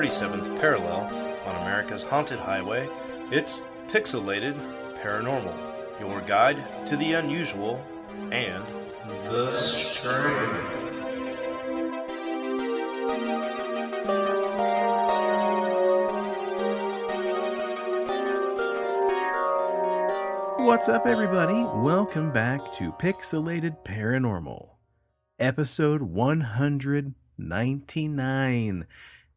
37th parallel on America's haunted highway, it's Pixelated Paranormal, your guide to the unusual and the strange. What's up, everybody? Welcome back to Pixelated Paranormal, episode 199.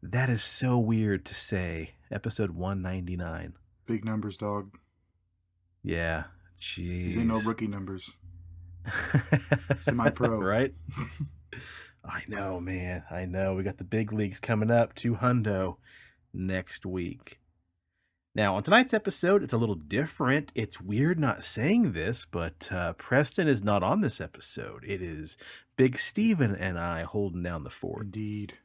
That is so weird to say. Episode 199. Big numbers, dog. Yeah, jeez. These ain't no rookie numbers. Semi-pro. Right? I know, man. I know. We got the big leagues coming up to Hundo next week. Now, on tonight's episode, it's a little different. It's weird not saying this, but Preston is not on this episode. It is Big Stephen and I holding down the fort. Indeed.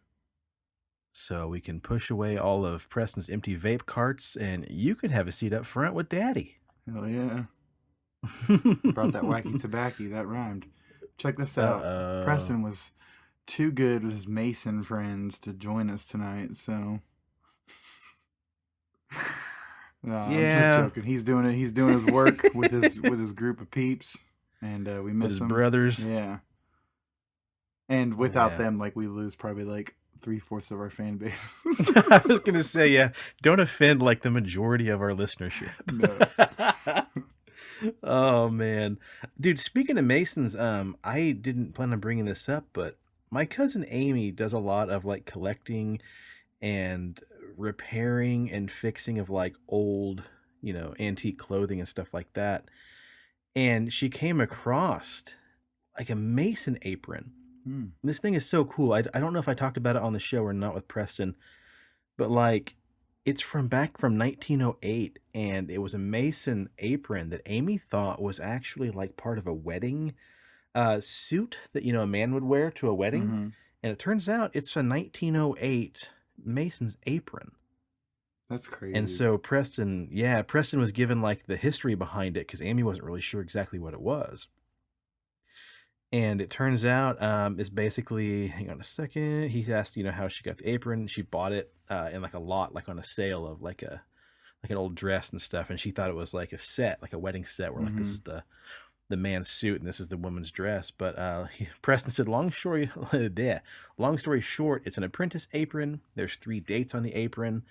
So we can push away all of Preston's empty vape carts, and you can have a seat up front with Daddy. Hell yeah. Brought that wacky tobacco. That rhymed. Check this out. Uh-oh. Preston was too good with his Mason friends to join us tonight, so... No, I'm just joking. He's doing it. He's doing his work with his group of peeps, and we miss his him. Brothers. Yeah. And without them, like, we lose probably like 3/4 of our fan base. I was gonna say, yeah, don't offend like the majority of our listenership. No. Oh man, dude. Speaking of Masons, I didn't plan on bringing this up, but my cousin Amy does a lot of like collecting and repairing and fixing of like old, antique clothing and stuff like that. And she came across like a Mason apron. This thing is so cool. I don't know if I talked about it on the show or not with Preston, but like it's back from 1908, and it was a Mason apron that Amy thought was actually like part of a wedding suit that a man would wear to a wedding. Mm-hmm. And it turns out it's a 1908 Mason's apron. That's crazy. And so Preston was given like the history behind it because Amy wasn't really sure exactly what it was. And it turns out it's basically, hang on a second, he asked, how she got the apron. She bought it in like a lot, like on a sale of like an old dress and stuff. And she thought it was like a set, like a wedding set where like this is the man's suit and this is the woman's dress. But Preston said, long story short, it's an apprentice apron. There's 3 dates on the apron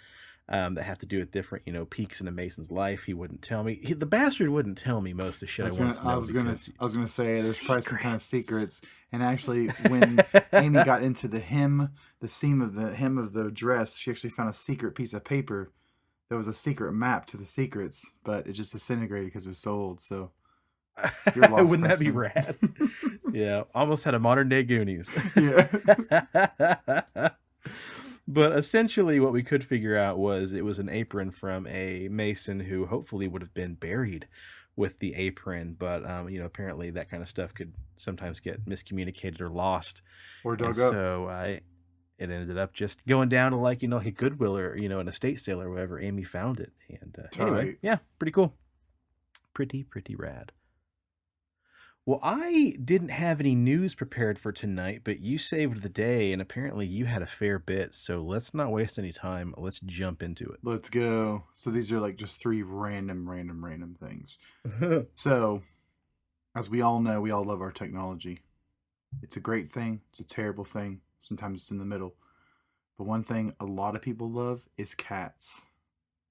that have to do with different, peaks in a Mason's life. He wouldn't tell me. The bastard wouldn't tell me most of the shit I wanted to know. I was gonna say there's probably some kind of secrets. And actually, when Amy got into the seam of the hem of the dress, she actually found a secret piece of paper that was a secret map to the secrets, but it just disintegrated because it was sold. So. Wouldn't that be rad? Yeah, almost had a modern day Goonies. Yeah. But essentially what we could figure out was it was an apron from a Mason who hopefully would have been buried with the apron. But, apparently that kind of stuff could sometimes get miscommunicated or lost. Or dug up. So it ended up just going down to like a Goodwill or, an estate sale or wherever Amy found it. And anyway, yeah, pretty cool. Pretty rad. Well, I didn't have any news prepared for tonight, but you saved the day, and apparently you had a fair bit, so let's not waste any time. Let's jump into it. Let's go. So these are like just 3 random things. So, as we all know, we all love our technology. It's a great thing. It's a terrible thing. Sometimes it's in the middle. But one thing a lot of people love is cats.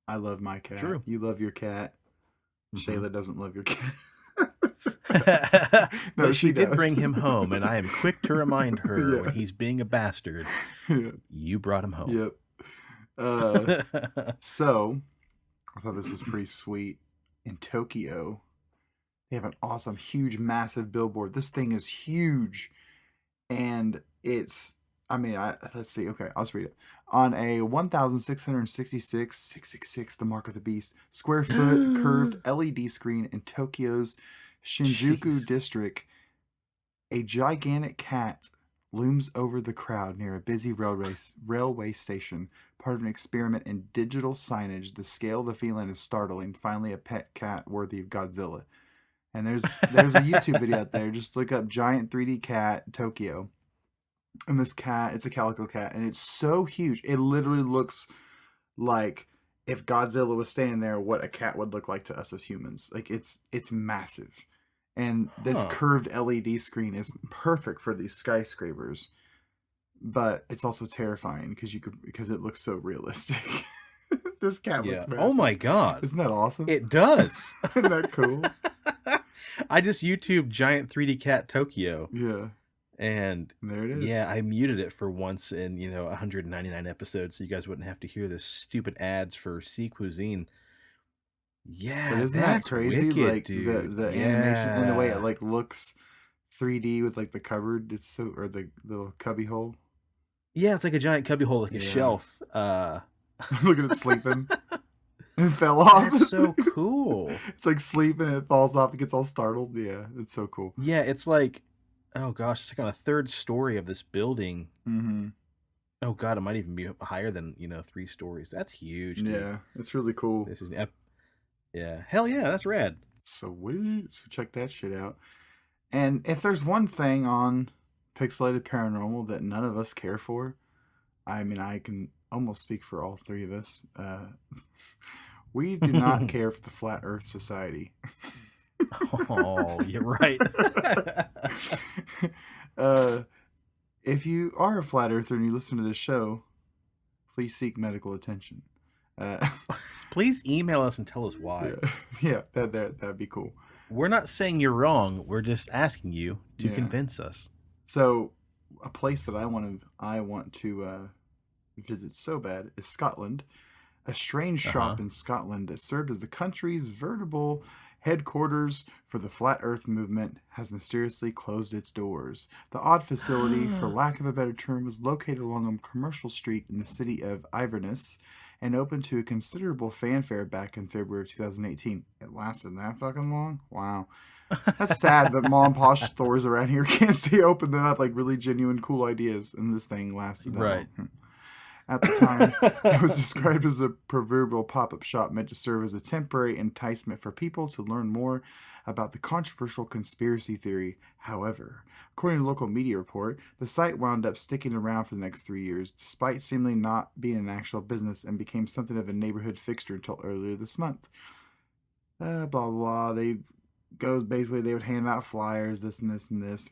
I love my cat. True. You love your cat. Shayla doesn't love your cat. No, she did bring him home, and I am quick to remind her when he's being a bastard. You brought him home. Yep. So I thought this was pretty sweet. In Tokyo, they have an awesome, huge, massive billboard. This thing is huge, and it's. Let's see. Okay, I'll just read it. On a 1,666, the mark of the beast, square foot curved LED screen in Tokyo's Shinjuku district, a gigantic cat looms over the crowd near a busy railway station, part of an experiment in digital signage. The scale of the feline is startling. Finally, a pet cat worthy of Godzilla. And there's a YouTube video out there. Just look up giant 3D cat Tokyo. And this cat, it's a calico cat, and it's so huge. It literally looks like if Godzilla was standing there, what a cat would look like to us as humans. Like it's massive. And this Huh. curved LED screen is perfect for these skyscrapers, but it's also terrifying because it looks so realistic. This cat Yeah. looks massive. Oh my god. Isn't that awesome? It does. Isn't that cool? I just YouTube giant 3D cat Tokyo, Yeah. and There it is. yeah, I muted it for once in 199 episodes, so you guys wouldn't have to hear this stupid ads for Sea Cuisine. Yeah, But isn't that that's crazy? wicked, Like dude. the animation and the way it Yeah. like looks 3D with like the cupboard. It's so or the little cubby hole. Yeah, it's like a giant cubbyhole, like a Yeah. shelf. Look at it sleeping. It fell off. That's so cool. It's like sleeping and it falls off. It gets all startled. Yeah, it's so cool. Yeah, it's like, oh gosh, it's like on a third story of this building. Mm-hmm. Oh god, it might even be higher than 3 stories. That's huge, dude. Yeah, it's really cool. This is yeah, hell yeah, that's rad. Sweet. So check that shit out. And if there's one thing on Pixelated Paranormal that none of us care for, I mean, I can almost speak for all three of us. We do not care for the Flat Earth Society. Oh, you're right. If you are a flat earther and you listen to this show, please seek medical attention. Please email us and tell us why. Yeah, that'd be cool. We're not saying you're wrong. We're just asking you to Yeah. convince us. So, a place that I want to visit so bad is Scotland. A strange shop in Scotland that served as the country's veritable headquarters for the Flat Earth movement has mysteriously closed its doors. The odd facility, for lack of a better term, was located along a commercial street in the city of Inverness and opened to a considerable fanfare back in February of 2018. It lasted that fucking long? Wow. That's sad that mom and pop stores around here can't stay open. They have like really genuine, cool ideas, and this thing lasted that Right. long. At the time, it was described as a proverbial pop-up shop meant to serve as a temporary enticement for people to learn more about the controversial conspiracy theory. However, according to a local media report, the site wound up sticking around for the next 3 years, despite seemingly not being an actual business, and became something of a neighborhood fixture until earlier this month. Blah, blah, blah. Basically, they would hand out flyers, this and this and this.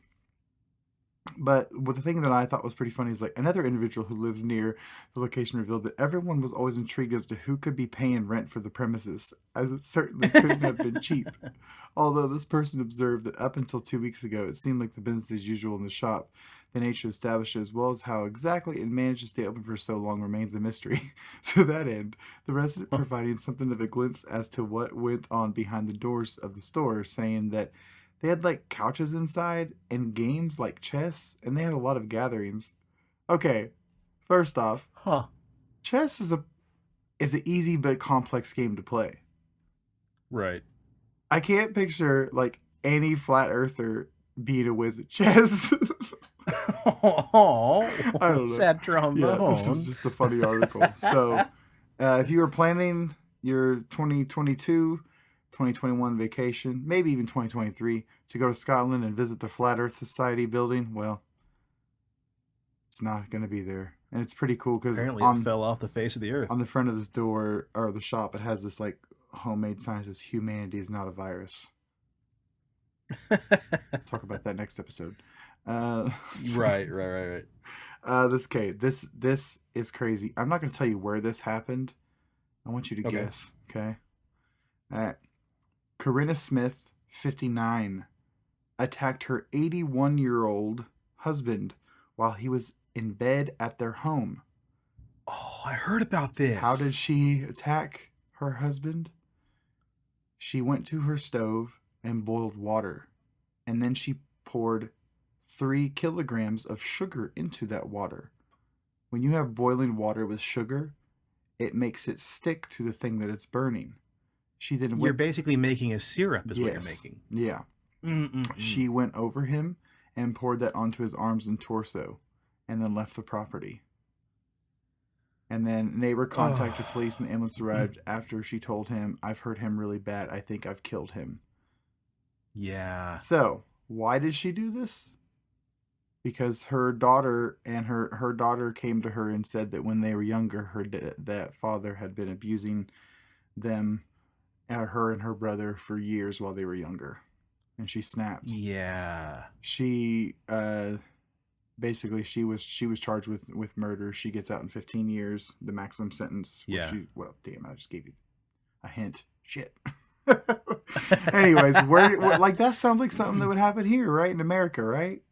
But the thing that I thought was pretty funny is like another individual who lives near the location revealed that everyone was always intrigued as to who could be paying rent for the premises, as it certainly couldn't have been cheap. Although this person observed that up until 2 weeks ago, it seemed like the business as usual in the shop. The nature established as well as how exactly it managed to stay open for so long remains a mystery. To that end, the resident providing something of a glimpse as to what went on behind the doors of the store, saying that they had like couches inside and games like chess, and they had a lot of gatherings. Okay, first off, chess is an easy but complex game to play. Right. I can't picture like any flat earther being a whiz at chess. Oh, I don't know. sad trombone. Yeah, this is just a funny article. So, if you were planning your 2021 vacation, maybe even 2023, to go to Scotland and visit the Flat Earth Society building, well, it's not going to be there. And it's pretty cool because Apparently it fell off the face of the earth. on the front of this door, or the shop, it has this like homemade sign that says, "Humanity is not a virus." Talk about that next episode. Right. This is crazy. I'm not going to tell you where this happened. I want you to guess, okay? All right. Corinna Smith, 59, attacked her 81-year-old husband while he was in bed at their home. Oh, I heard about this. How did she attack her husband? She went to her stove and boiled water, and then she poured 3 kilograms of sugar into that water. When you have boiling water with sugar, it makes it stick to the thing that it's burning. You're basically making a syrup is what you're making. Yeah. She went over him and poured that onto his arms and torso and then left the property. And then a neighbor contacted police and the ambulance arrived after she told him, "I've hurt him really bad. I think I've killed him." Yeah. So, why did she do this? because her daughter and her daughter came to her and said that when they were younger, that father had been abusing them, her and her brother, for years while they were younger, and she snapped. Yeah. She basically she was charged with murder. She gets out in 15 years, the maximum sentence. Yeah. Well, damn, I just gave you a hint. Shit. Anyways, like that sounds like something that would happen here, right, in America, right?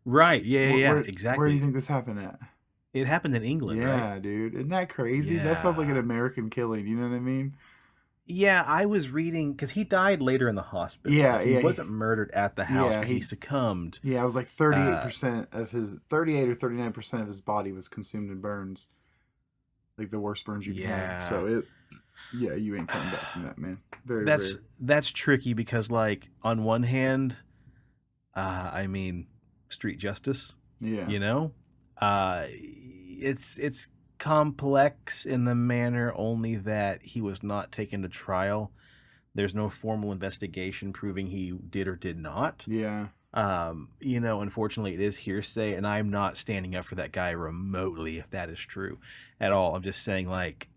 Right. Yeah. Exactly. Where do you think this happened at? It happened in England, right? Yeah, dude. Isn't that crazy? That sounds like an American killing. You know what I mean? Yeah, I was reading because he died later in the hospital. Yeah, like, he wasn't murdered at the house, but he succumbed. Yeah, it was like 38% of his 38 or 39% of his body was consumed in burns, like the worst burns you can have. So you ain't coming back from that, man. That's tricky because, like, on one hand, I mean, street justice. Yeah, you know, it's complex in the manner only that he was not taken to trial. There's no formal investigation proving he did or did not. Yeah. Unfortunately, it is hearsay, and I'm not standing up for that guy remotely if that is true at all. I'm just saying, like,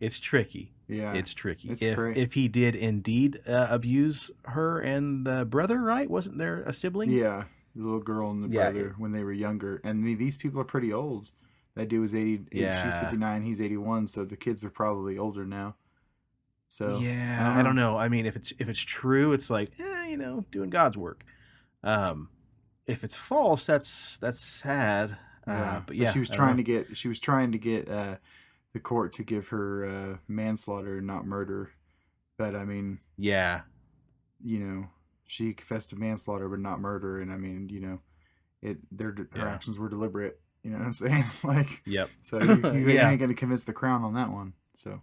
it's tricky. Yeah, it's tricky. If he did indeed abuse her and the brother, right? Wasn't there a sibling? Yeah, the little girl and the brother when they were younger. And these people are pretty old. That dude was 80. Yeah. She's 59. He's 81. So the kids are probably older now. So yeah, I don't know. I mean, if it's true, it's like doing God's work. If it's false, that's sad. But she was trying to get the court to give her manslaughter and not murder. But I mean, yeah, she confessed to manslaughter but not murder, and I mean, her actions were deliberate. You know what I'm saying? Like, yep. So you ain't going to convince the crown on that one. So.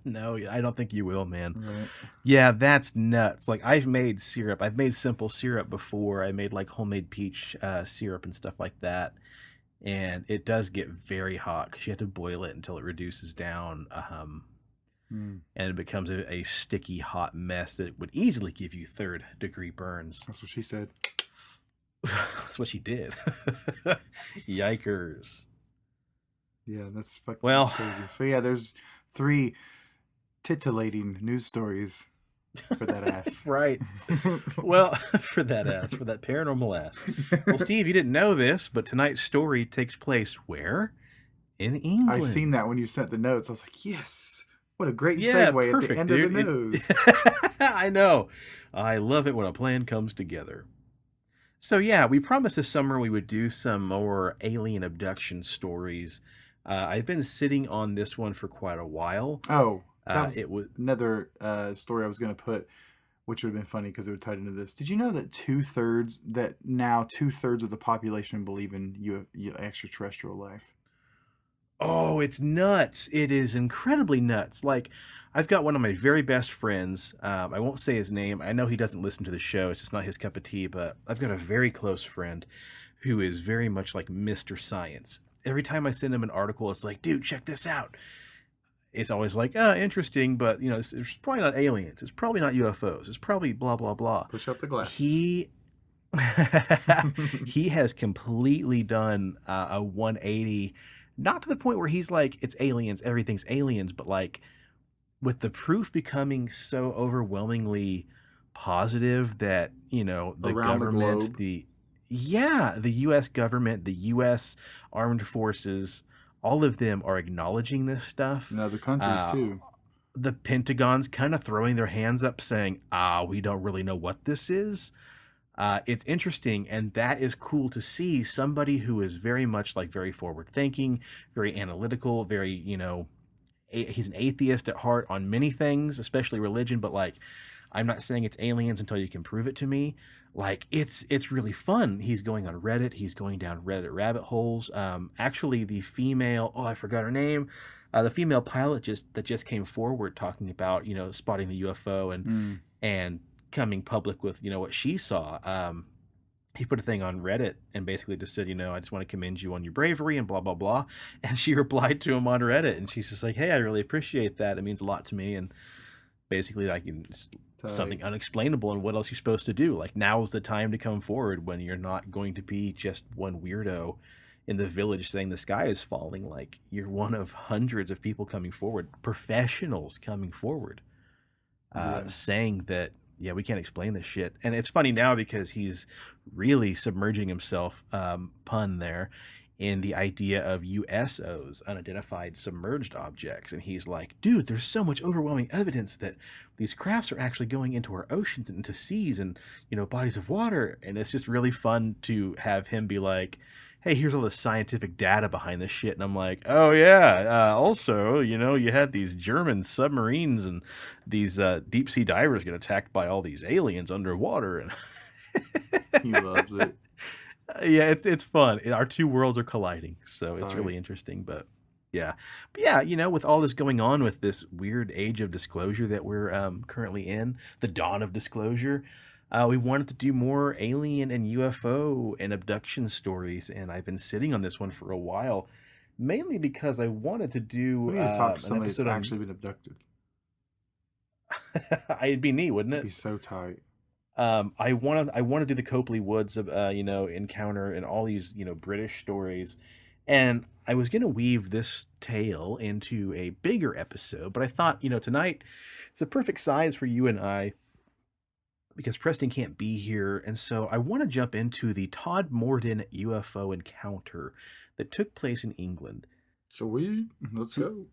No, I don't think you will, man. Right. Yeah, that's nuts. Like, I've made syrup. I've made simple syrup before. I made like homemade peach syrup and stuff like that. And it does get very hot because you have to boil it until it reduces down. And it becomes a sticky, hot mess that would easily give you 3rd-degree burns. That's what she said. That's what she did. Yikers. Yeah, that's fucking crazy. So yeah, there's 3 titillating news stories for that ass. Right. Well, for that paranormal ass. Well, Steve, you didn't know this, but tonight's story takes place where? In England. I seen that when you sent the notes. I was like, yes, what a great segue perfect, at the end of the news. I know. I love it when a plan comes together. So yeah, we promised this summer we would do some more alien abduction stories. I've been sitting on this one for quite a while. Oh, it was another story I was going to put, which would have been funny because it would tie into this. Did you know that 2/3 of the population believe in extraterrestrial life? Oh, it's nuts. It is incredibly nuts. Like, I've got one of my very best friends. I won't say his name. I know he doesn't listen to the show. It's just not his cup of tea. But I've got a very close friend who is very much like Mr. Science. Every time I send him an article, it's like, dude, check this out. It's always like, interesting, but, it's probably not aliens. It's probably not UFOs. It's probably blah, blah, blah. Push up the glass. He has completely done a 180, not to the point where he's like, it's aliens, everything's aliens, but like with the proof becoming so overwhelmingly positive that, the around government, the U.S. government, the U.S. armed forces, all of them are acknowledging this stuff. In other countries, too. The Pentagon's kind of throwing their hands up saying, we don't really know what this is. It's interesting, and that is cool to see somebody who is very much like very forward-thinking, very analytical, very, he's an atheist at heart on many things, especially religion, but like, I'm not saying it's aliens until you can prove it to me. Like, it's really fun. He's going on Reddit. He's going down Reddit rabbit holes. Actually, the female, I forgot her name. The female pilot that just came forward talking about, spotting the UFO and coming public with, what she saw. He put a thing on Reddit and basically just said, I just want to commend you on your bravery and blah, blah, blah. And she replied to him on Reddit. And she's just like, hey, I really appreciate that. It means a lot to me. And basically like something unexplainable, and what else you're supposed to do. Like, now's the time to come forward when you're not going to be just one weirdo in the village saying the sky is falling. Like, you're one of hundreds of people coming forward, professionals coming forward, saying that, yeah, we can't explain this shit. And it's funny now because he's really submerging himself, pun there, in the idea of USOs, unidentified submerged objects. And he's like, dude, there's so much overwhelming evidence that these crafts are actually going into our oceans and into seas and, bodies of water. And it's just really fun to have him be like, hey, here's all the scientific data behind this shit. And I'm like, oh yeah, also, you had these German submarines and these deep sea divers get attacked by all these aliens underwater. And he loves it. Yeah, it's fun. Our two worlds are colliding, so it's really interesting. But yeah, with all this going on with this weird age of disclosure that we're currently in, the dawn of disclosure, we wanted to do more alien and UFO and abduction stories, and I've been sitting on this one for a while, mainly because I wanted to do we need to talk to an somebody episode that's actually been abducted. It'd be neat, wouldn't it? It'd be so tight. I want to do the Copley Woods encounter and all these British stories, and I was gonna weave this tale into a bigger episode, but I thought tonight it's the perfect size for you and I because Preston can't be here, and so I want to jump into the Todmorden UFO encounter that took place in England. Sweet, let's go.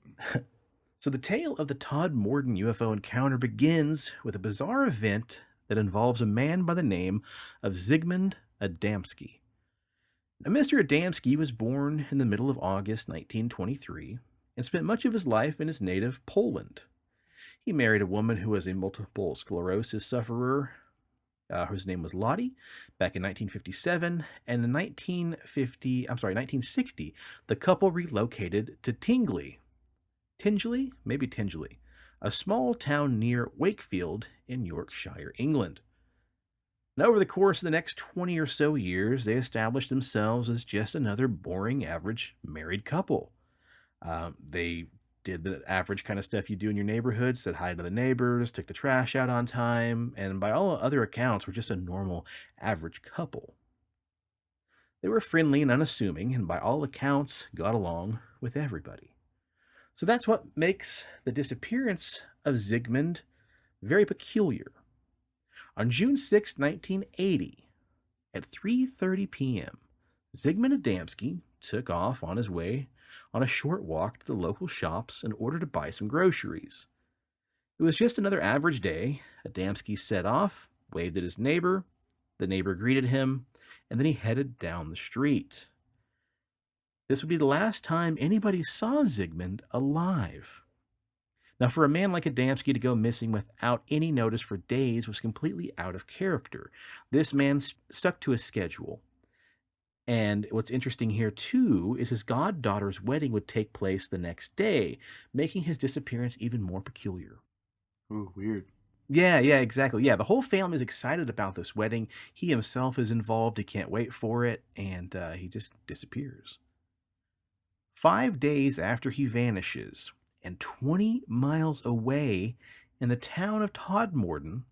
So the tale of the Todmorden UFO encounter begins with a bizarre event that involves a man by the name of Zygmunt Adamski. Now, Mr. Adamski was born in the middle of August 1923 and spent much of his life in his native Poland. He married a woman who was a multiple sclerosis sufferer, whose name was Lottie, back in 1957, and in 1960, the couple relocated to Tingley, a small town near Wakefield in Yorkshire, England. Now, over the course of the next 20 or so years, they established themselves as just another boring, average married couple. They did the average kind of stuff you do in your neighborhood, said hi to the neighbors, took the trash out on time, and by all other accounts, were just a normal, average couple. They were friendly and unassuming, and by all accounts, got along with everybody. So that's what makes the disappearance of Zygmunt very peculiar. On June 6, 1980, at 3:30 p.m., Zygmunt Adamski took off on his way on a short walk to the local shops in order to buy some groceries. It was just another average day. Adamski set off, waved at his neighbor, the neighbor greeted him, and then he headed down the street. This would be the last time anybody saw Zygmunt alive. Now, for a man like Adamski to go missing without any notice for days was completely out of character. This man stuck to his schedule. And what's interesting here, too, is his goddaughter's wedding would take place the next day, making his disappearance even more peculiar. Ooh, weird. Yeah, exactly. Yeah, the whole family is excited about this wedding. He himself is involved. He can't wait for it, and he just disappears. 5 days after he vanishes, and 20 miles away in the town of Todmorden,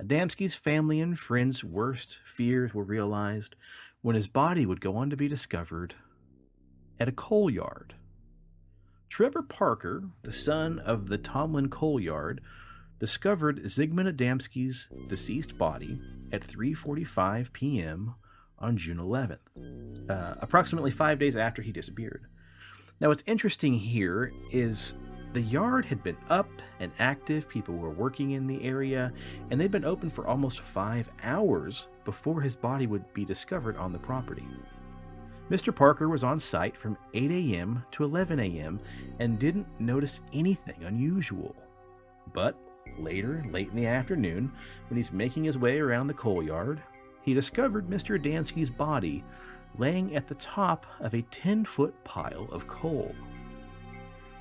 Adamski's family and friends' worst fears were realized when his body would go on to be discovered at a coal yard. Trevor Parker, the son of the Tomlin coal yard, discovered Zygmunt Adamski's deceased body at 3:45 p.m. on June 11th, approximately 5 days after he disappeared. Now, what's interesting here is the yard had been up and active, people were working in the area, and they'd been open for almost 5 hours before his body would be discovered on the property. Mr. Parker was on site from 8 a.m. to 11 a.m. and didn't notice anything unusual. But later, late in the afternoon, when he's making his way around the coal yard, he discovered Mr. Adamski's body laying at the top of a 10-foot pile of coal.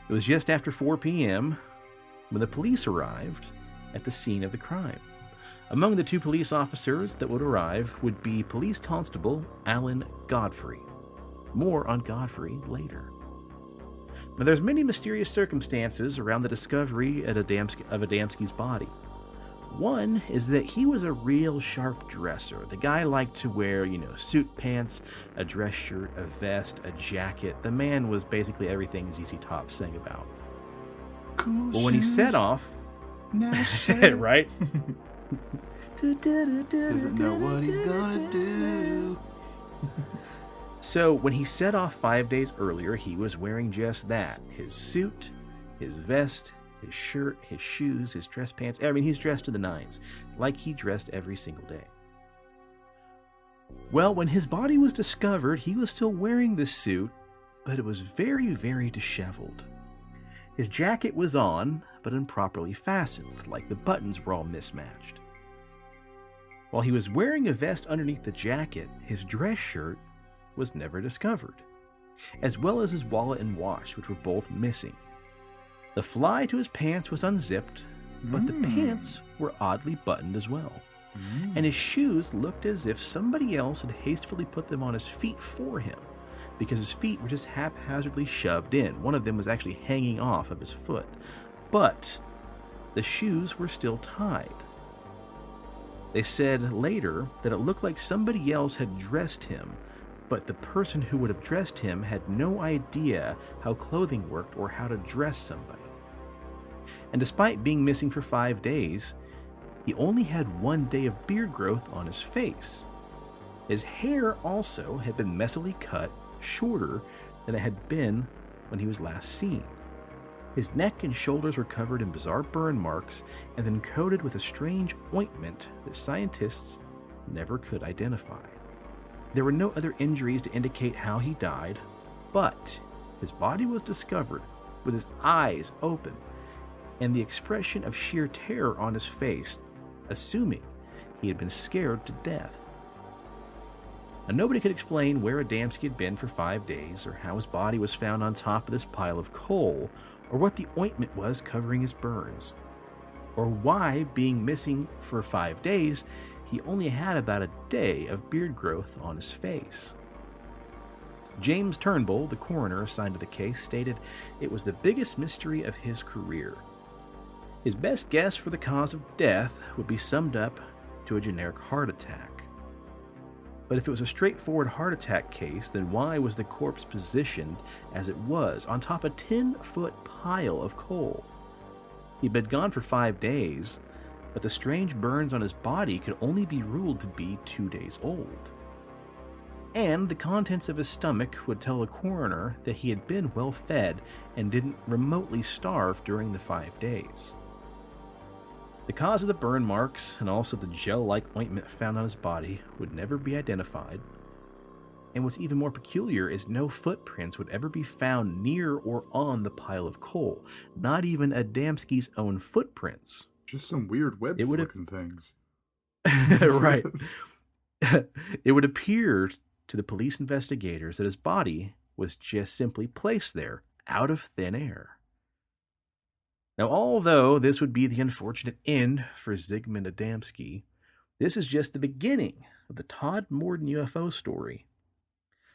It was just after 4 p.m. when the police arrived at the scene of the crime. Among the 2 police officers that would arrive would be Police Constable Alan Godfrey. More on Godfrey later. Now, there's many mysterious circumstances around the discovery of Adamski's body. One is that he was a real sharp dresser. The guy liked to wear, suit pants, a dress shirt, a vest, a jacket. The man was basically everything ZZ Top sang about. Cool Well, when he set off... right? Doesn't know what he's gonna do. So, when he set off 5 days earlier, he was wearing just that. His suit, his vest, his shirt, his shoes, his dress pants. I mean, he's dressed to the nines, like he dressed every single day. Well, when his body was discovered, he was still wearing the suit, but it was very, very disheveled. His jacket was on, but improperly fastened, like the buttons were all mismatched. While he was wearing a vest underneath the jacket, his dress shirt was never discovered, as well as his wallet and watch, which were both missing. The fly to his pants was unzipped, but the pants were oddly buttoned as well. And his shoes looked as if somebody else had hastily put them on his feet for him, because his feet were just haphazardly shoved in. One of them was actually hanging off of his foot, but the shoes were still tied. They said later that it looked like somebody else had dressed him, but the person who would have dressed him had no idea how clothing worked or how to dress somebody. And despite being missing for 5 days, he only had 1 day of beard growth on his face. His hair also had been messily cut shorter than it had been when he was last seen. His neck and shoulders were covered in bizarre burn marks and then coated with a strange ointment that scientists never could identify. There were no other injuries to indicate how he died, but his body was discovered with his eyes open and the expression of sheer terror on his face, assuming he had been scared to death. Now, nobody could explain where Adamski had been for 5 days, or how his body was found on top of this pile of coal, or what the ointment was covering his burns, or why, being missing for 5 days, he only had about a day of beard growth on his face. James Turnbull, the coroner assigned to the case, stated it was the biggest mystery of his career. His best guess for the cause of death would be summed up to a generic heart attack. But if it was a straightforward heart attack case, then why was the corpse positioned as it was, on top of a 10-foot pile of coal? He'd been gone for 5 days, but the strange burns on his body could only be ruled to be 2 days old. And the contents of his stomach would tell the coroner that he had been well fed and didn't remotely starve during the 5 days. The cause of the burn marks and also the gel-like ointment found on his body would never be identified. And what's even more peculiar is no footprints would ever be found near or on the pile of coal, not even Adamski's own footprints. Just some weird web-looking things. Right. It would appear to the police investigators that his body was just simply placed there, out of thin air. Now, although this would be the unfortunate end for Zygmunt Adamski, this is just the beginning of the Todmorden UFO story.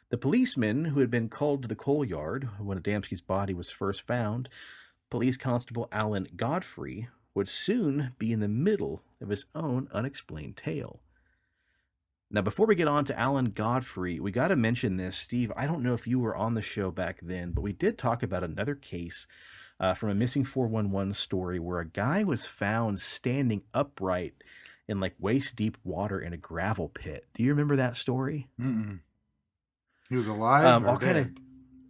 The policeman who had been called to the coal yard when Adamski's body was first found, Police Constable Alan Godfrey, would soon be in the middle of his own unexplained tale. Now, before we get on to Alan Godfrey, we got to mention this. Steve, I don't know if you were on the show back then, but we did talk about another case from a Missing 411 story where a guy was found standing upright in like waist-deep water in a gravel pit. Do you remember that story? Mm-mm. He was alive or dead?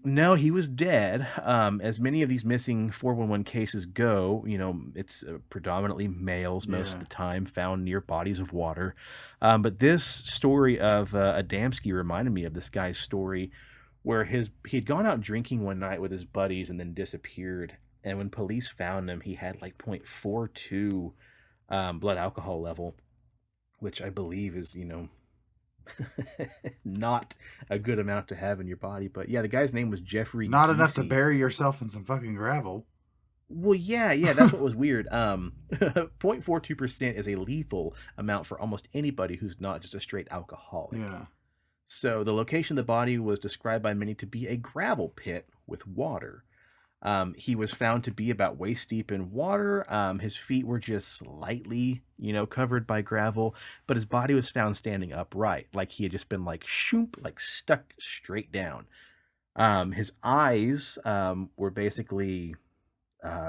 No, he was dead. As many of these missing 411 cases go, it's predominantly males most of the time, found near bodies of water. But this story of Adamski reminded me of this guy's story where he'd gone out drinking one night with his buddies and then disappeared. And when police found him, he had like 0.42 blood alcohol level, which I believe is, not a good amount to have in your body. But yeah, the guy's name was Jeffrey Not Giese. enough to bury yourself in some fucking gravel. Well, yeah, that's what was weird. 0.42% is a lethal amount for almost anybody who's not just a straight alcoholic. Yeah. So the location of the body was described by many to be a gravel pit with water. He was found to be about waist deep in water. His feet were just slightly, covered by gravel, but his body was found standing upright, like he had just been like shoomp, like stuck straight down. His eyes were basically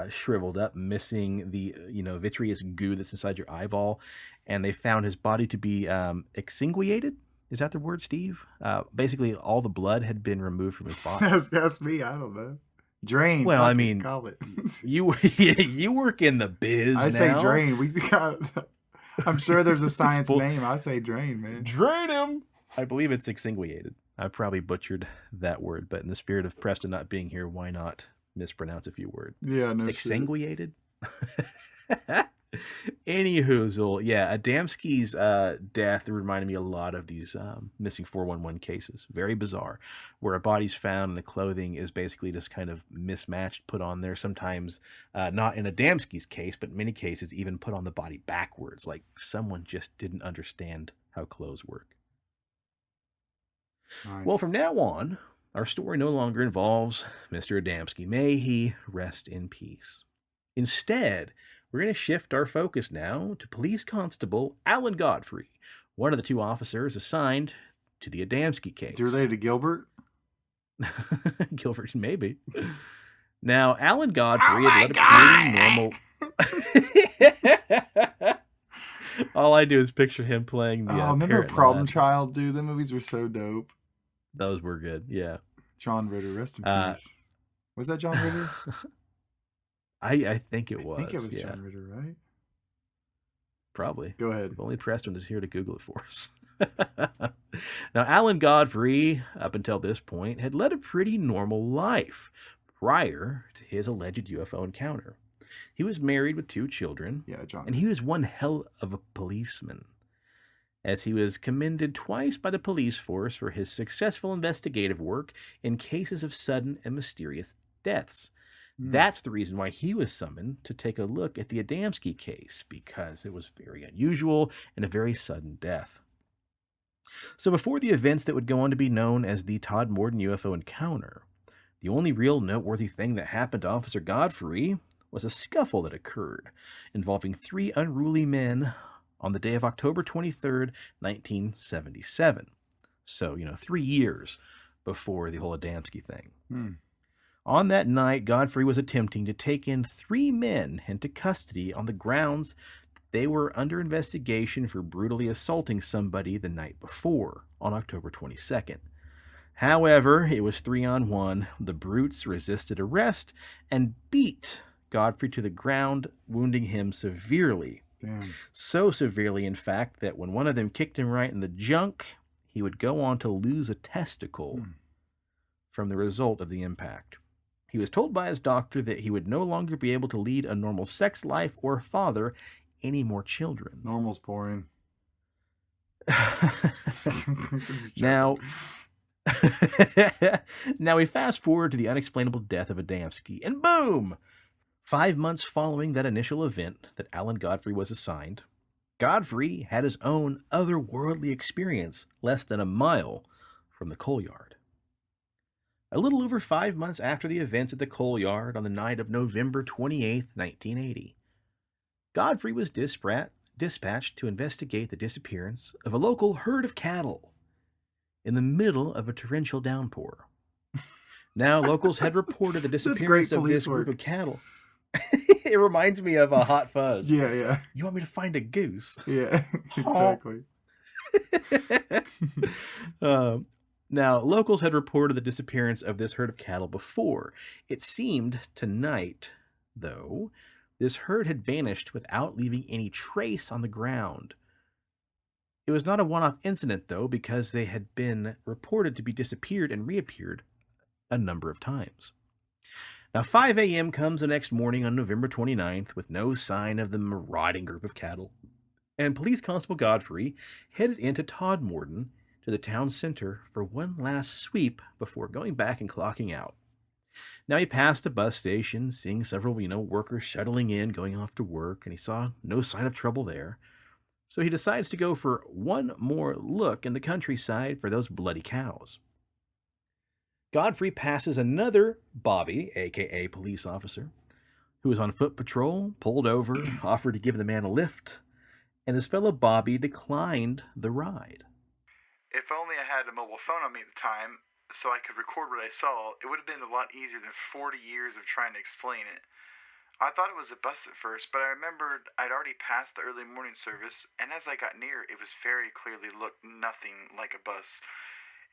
shriveled up, missing the vitreous goo that's inside your eyeball, and they found his body to be exsanguinated. Is that the word, Steve? Basically, all the blood had been removed from his body. That's me. I don't know. Drain. Well, I mean, call it. you work in the biz. I say drain. We got. I'm sure there's a science name. I say drain, man. Drain him. I believe it's exsanguinated. I probably butchered that word, but in the spirit of Preston not being here, why not mispronounce a few words? Yeah, no. Exsanguinated. Anywho, yeah, Adamski's death reminded me a lot of these missing 411 cases. Very bizarre, where a body's found and the clothing is basically just kind of mismatched, put on there. Sometimes not in Adamski's case, but in many cases even put on the body backwards, like someone just didn't understand how clothes work. Nice. Well, from now on, our story no longer involves Mr. Adamski. May he rest in peace. Instead, we're going to shift our focus now to Police Constable Alan Godfrey, one of the two officers assigned to the Adamski case. You related to Gilbert? Gilbert, maybe. Now, Alan Godfrey had led a pretty normal... All I do is picture him playing the remember Problem Child, dude? The movies were so dope. Those were good, yeah. John Ritter, rest in peace. Was that John Ritter? I think it was. I think it was John Ritter, right? Probably. Go ahead. If only Preston is here to Google it for us. Now, Alan Godfrey, up until this point, had led a pretty normal life prior to his alleged UFO encounter. He was married with 2 children, and he was one hell of a policeman, as he was commended twice by the police force for his successful investigative work in cases of sudden and mysterious deaths. That's the reason why he was summoned to take a look at the Adamski case, because it was very unusual and a very sudden death. So before the events that would go on to be known as the Todmorden UFO encounter, the only real noteworthy thing that happened to Officer Godfrey was a scuffle that occurred involving 3 unruly men on the day of October 23rd, 1977. So, 3 years before the whole Adamski thing. On that night, Godfrey was attempting to take in 3 men into custody on the grounds they were under investigation for brutally assaulting somebody the night before, on October 22nd. However, it was 3-on-1. The brutes resisted arrest and beat Godfrey to the ground, wounding him severely. Damn. So severely, in fact, that when one of them kicked him right in the junk, he would go on to lose a testicle from the result of the impact. He was told by his doctor that he would no longer be able to lead a normal sex life or father any more children. Normal's boring. Now we fast forward to the unexplainable death of Adamski, and boom! 5 months following that initial event that Alan Godfrey was assigned, Godfrey had his own otherworldly experience less than a mile from the coal yard. A little over 5 months after the events at the coal yard on the night of November 28th, 1980, Godfrey was dispatched to investigate the disappearance of a local herd of cattle in the middle of a torrential downpour. Now, locals had reported the disappearance of this group of cattle. It reminds me of a Hot Fuzz. Yeah. You want me to find a goose? Yeah, exactly. Now, locals had reported the disappearance of this herd of cattle before. It seemed tonight, though, this herd had vanished without leaving any trace on the ground. It was not a one-off incident, though, because they had been reported to be disappeared and reappeared a number of times. Now, 5 a.m. comes the next morning on November 29th with no sign of the marauding group of cattle, and Police Constable Godfrey headed into Todmorden to the town center for one last sweep before going back and clocking out. Now, he passed a bus station, seeing several, workers shuttling in, going off to work, and he saw no sign of trouble there. So he decides to go for one more look in the countryside for those bloody cows. Godfrey passes another Bobby, a.k.a. police officer, who was on foot patrol, pulled over, offered to give the man a lift, and his fellow Bobby declined the ride. If only I had a mobile phone on me at the time, so I could record what I saw, it would have been a lot easier than 40 years of trying to explain it. I thought it was a bus at first, but I remembered I'd already passed the early morning service, and as I got near, it was very clearly looked nothing like a bus.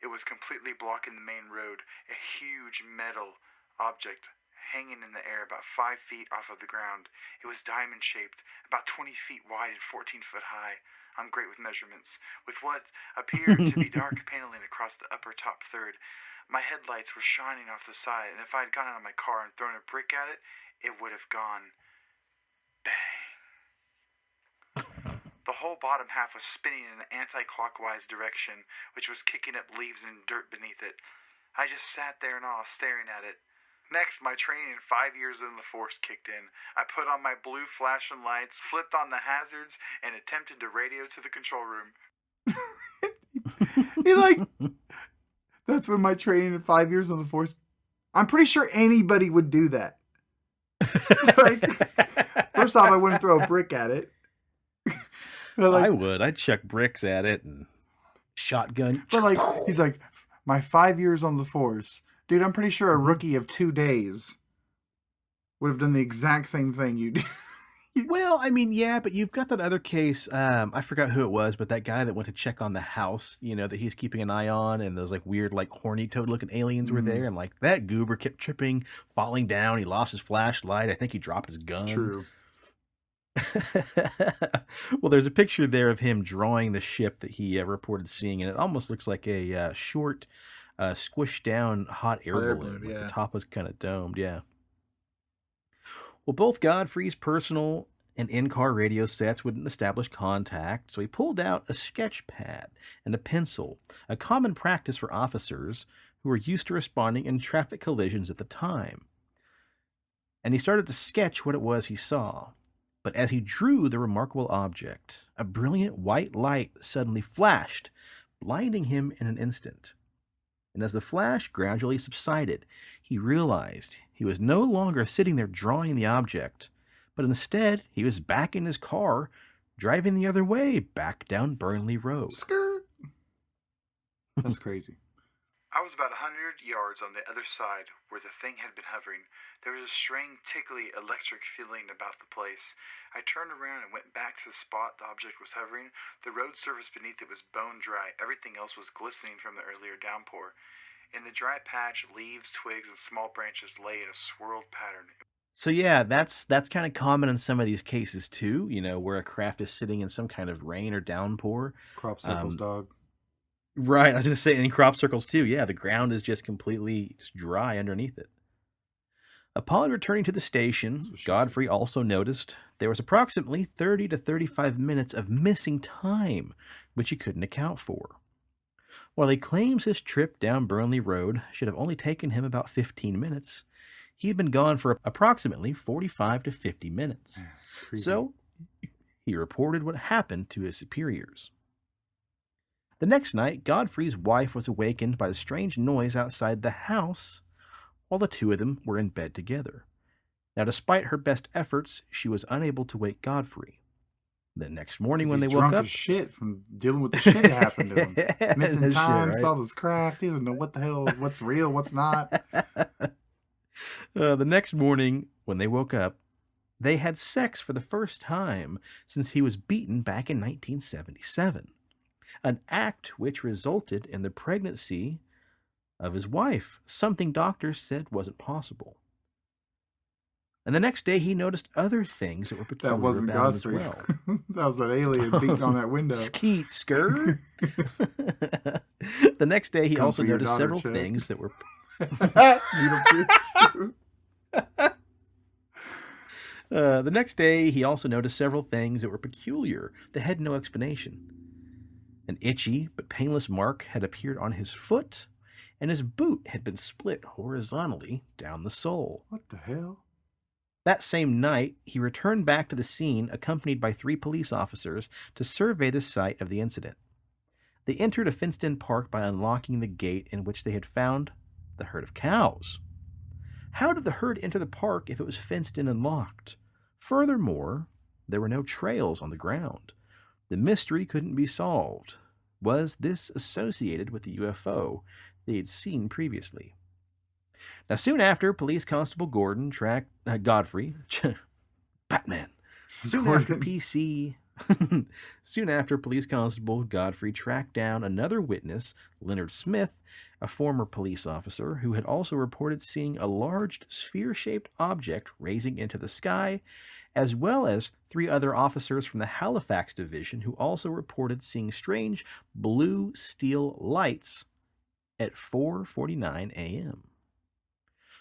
It was completely blocking the main road, a huge metal object hanging in the air about 5 feet off of the ground. It was diamond-shaped, about 20 feet wide and 14 foot high. I'm great with measurements. With what appeared to be dark paneling across the upper top third. My headlights were shining off the side, and if I had gone out of my car and thrown a brick at it, it would have gone bang. The whole bottom half was spinning in an anti-clockwise direction, which was kicking up leaves and dirt beneath it. I just sat there in awe, staring at it. Next, my training in 5 years in the force kicked in. I put on my blue flashing lights, flipped on the hazards, and attempted to radio to the control room. That's when my training in 5 years in the force. I'm pretty sure anybody would do that. First off, I wouldn't throw a brick at it. I would. I'd chuck bricks at it and shotgun. But he's like, my 5 years on the force. Dude, I'm pretty sure a rookie of 2 days would have done the exact same thing you did. Well, I mean, yeah, but you've got that other case. I forgot who it was, but that guy that went to check on the house, that he's keeping an eye on, and those weird, horny toad looking aliens were there, and that goober kept tripping, falling down. He lost his flashlight. I think he dropped his gun. True. Well, there's a picture there of him drawing the ship that he reported seeing, and it almost looks like a short, squished down hot air balloon. Yeah. The top was kind of domed, yeah. Well, both Godfrey's personal and in-car radio sets wouldn't establish contact, so he pulled out a sketch pad and a pencil, a common practice for officers who were used to responding in traffic collisions at the time. And he started to sketch what it was he saw. But as he drew the remarkable object, a brilliant white light suddenly flashed, blinding him in an instant. And as the flash gradually subsided, he realized he was no longer sitting there drawing the object, but instead he was back in his car, driving the other way, back down Burnley Road. Skirt! That's crazy. I was about 100 yards on the other side where the thing had been hovering. There was a strange, tickly, electric feeling about the place. I turned around and went back to the spot the object was hovering. The road surface beneath it was bone dry. Everything else was glistening from the earlier downpour. In the dry patch, leaves, twigs, and small branches lay in a swirled pattern. So yeah, that's kind of common in some of these cases too, where a craft is sitting in some kind of rain or downpour. Crop circles, dog. Right, I was going to say, in crop circles too, yeah, the ground is just completely dry underneath it. Upon returning to the station, Godfrey also noticed there was approximately 30 to 35 minutes of missing time, which he couldn't account for. While he claims his trip down Burnley Road should have only taken him about 15 minutes, he had been gone for approximately 45 to 50 minutes. So, he reported what happened to his superiors. The next night, Godfrey's wife was awakened by the strange noise outside the house while the two of them were in bed together. Now, despite her best efforts, she was unable to wake Godfrey. The next morning when they woke up... He's drunk as shit from dealing with the shit that happened to him. Missing time, right? Saw this craft, he doesn't know what the hell, what's real, what's not. The next morning when they woke up, they had sex for the first time since he was beaten back in 1977. An act which resulted in the pregnancy of his wife, something doctors said wasn't possible. And the next day, he noticed other things that were peculiar That wasn't about Godfrey. him as well. That was that alien beating on that window. Skeet, skir. The next day, he Come also for your noticed daughter, several Chuck. things that were... The next day, he also noticed several things that were peculiar that had no explanation. An itchy but painless mark had appeared on his foot, and his boot had been split horizontally down the sole. What the hell? That same night, he returned back to the scene accompanied by 3 police officers to survey the site of the incident. They entered a fenced-in park by unlocking the gate in which they had found the herd of cows. How did the herd enter the park if it was fenced in and locked? Furthermore, there were no trails on the ground. The mystery couldn't be solved. Was this associated with the UFO they had seen previously? Now, soon after, Police Constable Gordon tracked Godfrey, Batman. Soon after Soon after, Police Constable Godfrey tracked down another witness, Leonard Smith, a former police officer who had also reported seeing a large sphere-shaped object raising into the sky, as well as 3 other officers from the Halifax Division who also reported seeing strange blue steel lights at 4:49 a.m.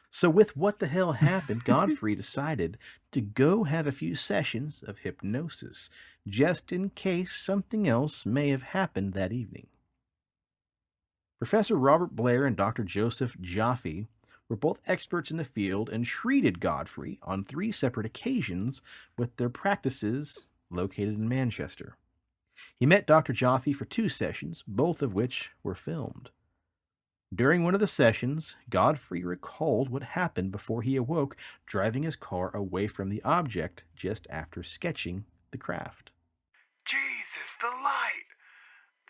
So with what the hell happened, Godfrey decided to go have a few sessions of hypnosis, just in case something else may have happened that evening. Professor Robert Blair and Dr. Joseph Jaffe were both experts in the field and treated Godfrey on 3 separate occasions with their practices located in Manchester. He met Dr. Jaffe for 2 sessions, both of which were filmed. During one of the sessions, Godfrey recalled what happened before he awoke, driving his car away from the object just after sketching the craft. Jesus, the light!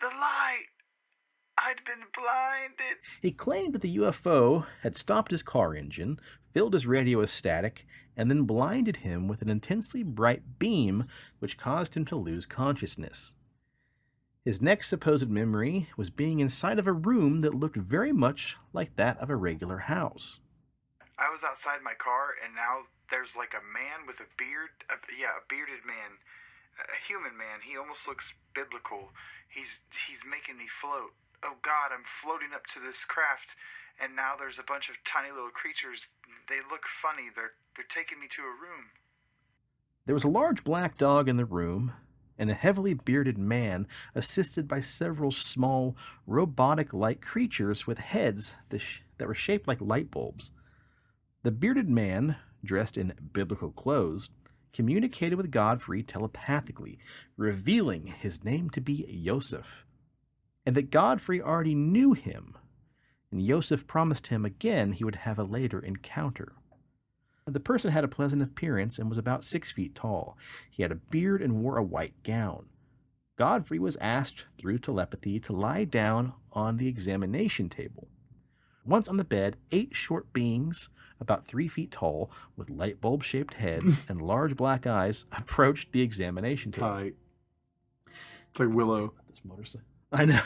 The light! I'd been blinded. He claimed that the UFO had stopped his car engine, filled his radio with static, and then blinded him with an intensely bright beam which caused him to lose consciousness. His next supposed memory was being inside of a room that looked very much like that of a regular house. I was outside my car, and now there's like a man with a beard. A bearded man. A human man. He almost looks biblical. He's making me float. Oh God, I'm floating up to this craft, and now there's a bunch of tiny little creatures. They look funny. They're taking me to a room. There was a large black dog in the room, and a heavily bearded man assisted by several small, robotic-like creatures with heads that were shaped like light bulbs. The bearded man, dressed in biblical clothes, communicated with Godfrey telepathically, revealing his name to be Joseph, and that Godfrey already knew him, and Joseph promised him again he would have a later encounter. The person had a pleasant appearance and was about 6 feet tall. He had a beard and wore a white gown. Godfrey was asked through telepathy to lie down on the examination table. Once on the bed, 8 short beings, about 3 feet tall, with light bulb-shaped heads and large black eyes, approached the examination table. Tight. It's like Willow. This motorcycle. I know.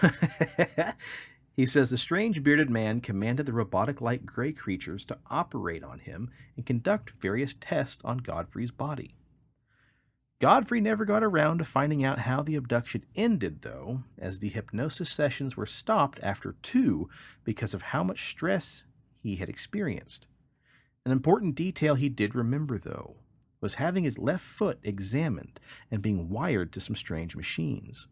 He says the strange bearded man commanded the robotic-like gray creatures to operate on him and conduct various tests on Godfrey's body. Godfrey never got around to finding out how the abduction ended, though, as the hypnosis sessions were stopped after 2 because of how much stress he had experienced. An important detail he did remember, though, was having his left foot examined and being wired to some strange machines.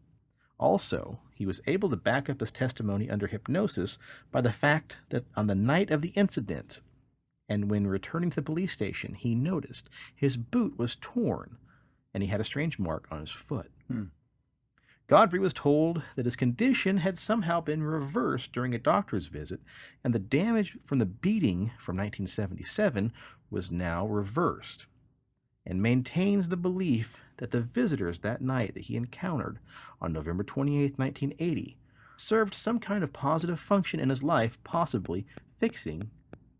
Also, he was able to back up his testimony under hypnosis by the fact that on the night of the incident, and when returning to the police station, he noticed his boot was torn, and he had a strange mark on his foot. Godfrey was told that his condition had somehow been reversed during a doctor's visit, and the damage from the beating from 1977 was now reversed, and maintains the belief that the visitors that night that he encountered on November 28, 1980, served some kind of positive function in his life, possibly fixing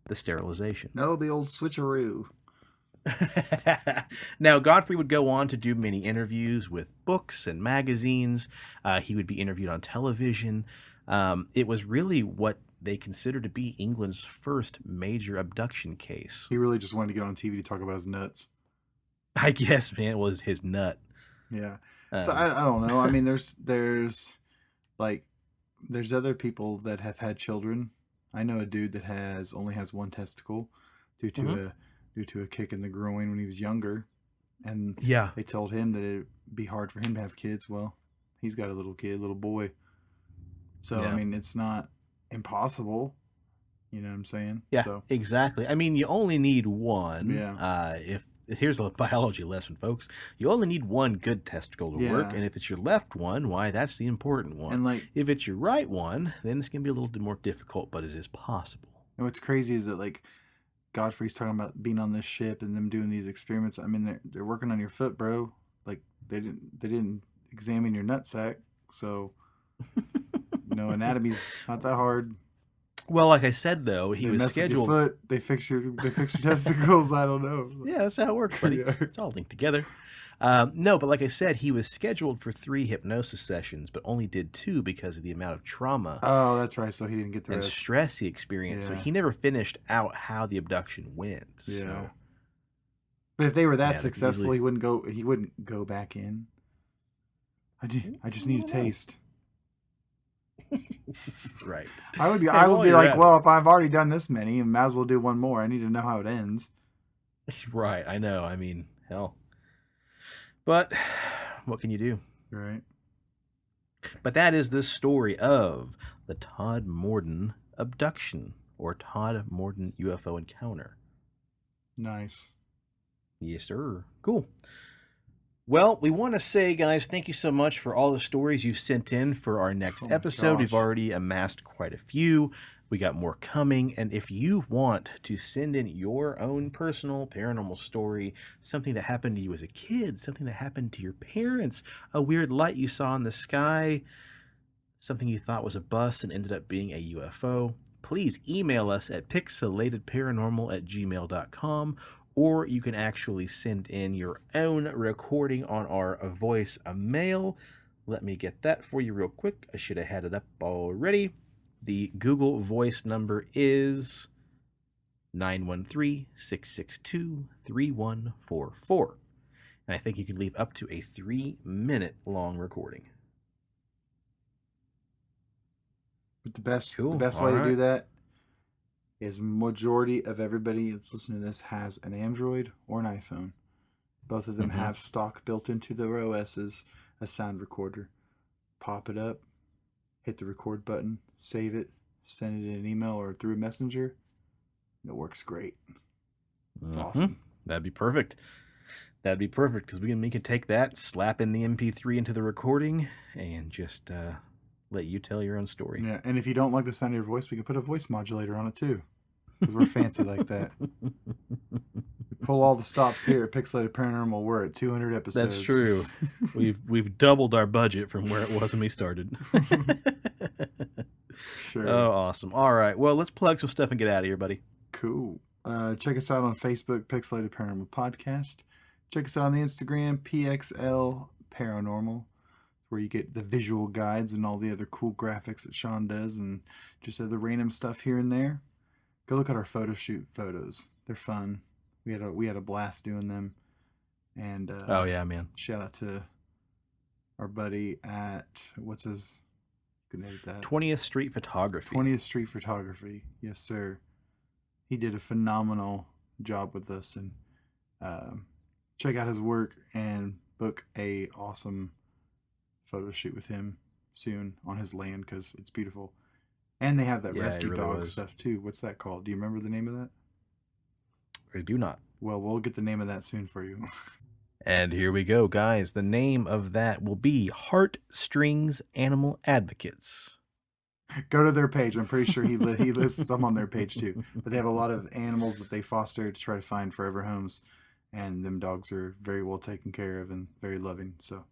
the sterilization. No, the old switcheroo. Now, Godfrey would go on to do many interviews with books and magazines. He would be interviewed on television. It was really what they consider to be England's first major abduction case. He really just wanted to get on TV to talk about his nuts. I guess, man, it was his nut. Yeah. So I don't know. I mean, there's other people that have had children. I know a dude that only has 1 testicle due to a kick in the groin when he was younger, and they told him that it'd be hard for him to have kids. Well, he's got a little boy. So I mean, it's not impossible. You know what I'm saying? Yeah, so, exactly. I mean, you only need 1. Yeah. Here's a biology lesson, folks. You only need 1 good testicle to work, and if it's your left one, why, that's the important one. And if it's your right one, then it's going to be a little bit more difficult, but it is possible. And what's crazy is that like Godfrey's talking about being on this ship and them doing these experiments. I mean, they're working on your foot, bro. Like they didn't examine your nutsack, so anatomy's not that hard. Well, like I said, though, he They was mess with your scheduled. foot, they fix your testicles. I don't know. Yeah, that's how it works, buddy. Yeah. It's all linked together. No, but like I said, he was scheduled for 3 hypnosis sessions, but only did 2 because of the amount of trauma Oh, that's right. So he didn't get the and rest. stress he experienced. Yeah. So he never finished out how the abduction went. Yeah. So, But if they were that Yeah, successful, usually- he wouldn't go back in. I just need a taste. right. I would while be you're like, at well, if I've already done this many, and might as well do one more. I need to know how it ends. Right. I know. I mean, hell. But what can you do? Right. But that is the story of the Todmorden abduction or Todmorden UFO encounter. Nice. Yes, sir. Cool. Well, we want to say, guys, thank you so much for all the stories you've sent in for our next Oh my episode. We've gosh. already amassed quite a few. We got more coming. And if you want to send in your own personal paranormal story, something that happened to you as a kid, something that happened to your parents, a weird light you saw in the sky, something you thought was a bus and ended up being a UFO, please email us at pixelatedparanormal@gmail.com, or you can actually send in your own recording on our voice mail. Let me get that for you real quick. I should have had it up already. The Google Voice number is 913-662-3144. And I think you can leave up to a 3-minute long recording. But the best Cool. way All to right. do that is majority of everybody that's listening to this has an Android or an iPhone. Both of them Mhm. have stock built into their OSs, a sound recorder. Pop it up, hit the record button, save it, send it in an email or through a messenger. It works great. It's awesome. That'd be perfect. That'd be perfect because we can take that, slap in the MP3 into the recording, and just let you tell your own story. Yeah, and if you don't like the sound of your voice, we can put a voice modulator on it too, because we're fancy like that. We pull all the stops here at Pixelated Paranormal. We're at 200 episodes. That's true. We've doubled our budget from where it was when we started. Sure. Oh, awesome. All right. Well, let's plug some stuff and get out of here, buddy. Cool. Check us out on Facebook, Pixelated Paranormal Podcast. Check us out on the Instagram, PXL Paranormal, where you get the visual guides and all the other cool graphics that Shawn does and just other random stuff here and there. Go look at our photo shoot photos. They're fun. We had a blast doing them. And Oh, yeah, man. shout out to our buddy at what's his good name that 20th Street Photography. 20th Street Photography. Yes, sir. He did a phenomenal job with us, and check out his work and book a awesome photo shoot with him soon on his land because it's beautiful. And they have that Yeah, it rescue really dog was. stuff too. What's that called? Do you remember the name of that? I do not. Well, we'll get the name of that soon for you. And here we go, guys. The name of that will be Heartstrings Animal Advocates. Go to their page. I'm pretty sure he lists them on their page too. But they have a lot of animals that they foster to try to find forever homes, and them dogs are very well taken care of and very loving. So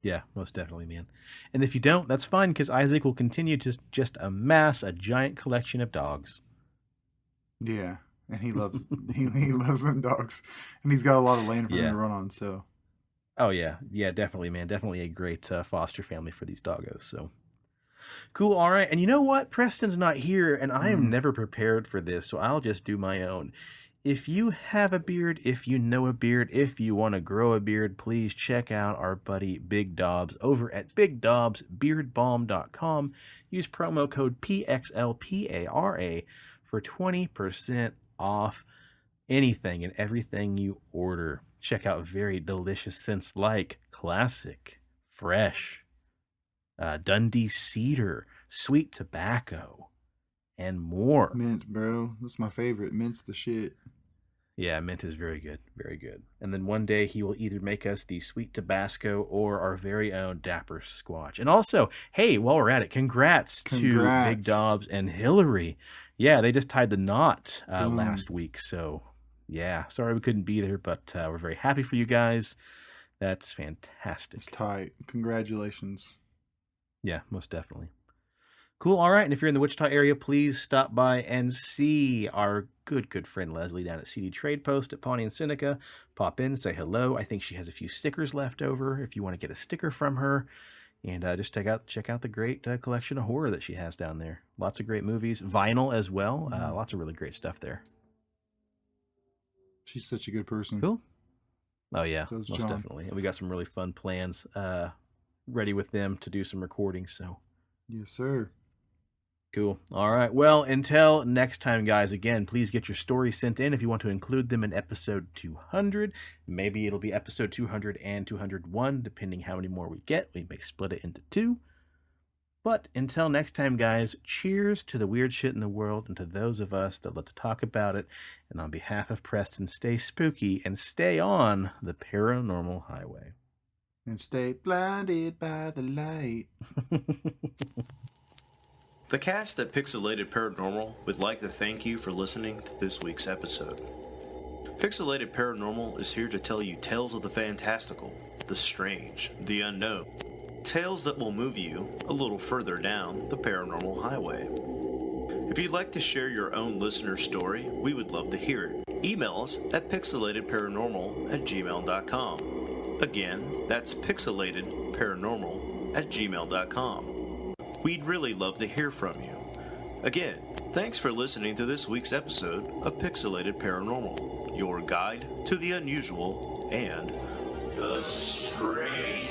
Yeah, most definitely, man. And if you don't, that's fine, because Isaac will continue to just amass a giant collection of dogs. yeah, and he loves he loves them dogs, and he's got a lot of land for them Yeah. to run on. So Oh, yeah. Yeah, definitely, man. Definitely a great foster family for these doggos. So cool. All right. And you know what? Preston's not here, and I am never prepared for this, so I'll just do my own. If you have a beard, if you know a beard, if you want to grow a beard, please check out our buddy Big Dobbs over at BigDobbsBeardBalm.com. Use promo code PXLPARA for 20% off anything and everything you order. Check out very delicious scents like Classic, Fresh, Dundee Cedar, Sweet Tobacco, and more. mint, bro, that's my favorite. Mint's the shit. Yeah, mint is very good, very good. And then one day he will either make us the Sweet Tabasco or our very own Dapper Squatch. And also, hey, while we're at it, congrats to Congrats. Big Dobbs and Hillary. Yeah, they just tied the knot Boom. last week. So, yeah, sorry we couldn't be there, but we're very happy for you guys. That's fantastic. It's tight. Congratulations. Yeah, most definitely. Cool. All right. And if you're in the Wichita area, please stop by and see our good friend Leslie down at CD Trade Post at Pawnee and Seneca. Pop in, say hello. I think she has a few stickers left over if you want to get a sticker from her. And just check out the great collection of horror that she has down there. Lots of great movies. Vinyl as well. Lots of really great stuff there. She's such a good person. Cool. Oh, yeah. So is most John. definitely. And we got some really fun plans ready with them to do some recordings. So, Yes, sir. cool. All right. Well, until next time, guys, again, please get your stories sent in if you want to include them in episode 200. Maybe it'll be episode 200 and 201, depending how many more we get. We may split it into 2. But until next time, guys, cheers to the weird shit in the world and to those of us that love to talk about it. And on behalf of Preston, stay spooky and stay on the paranormal highway. And stay blinded by the light. The cast at Pixelated Paranormal would like to thank you for listening to this week's episode. Pixelated Paranormal is here to tell you tales of the fantastical, the strange, the unknown. Tales that will move you a little further down the paranormal highway. If you'd like to share your own listener story, we would love to hear it. Email us at pixelatedparanormal@gmail.com. Again, that's pixelatedparanormal@gmail.com. We'd really love to hear from you. Again, thanks for listening to this week's episode of Pixelated Paranormal, your guide to the unusual and the strange.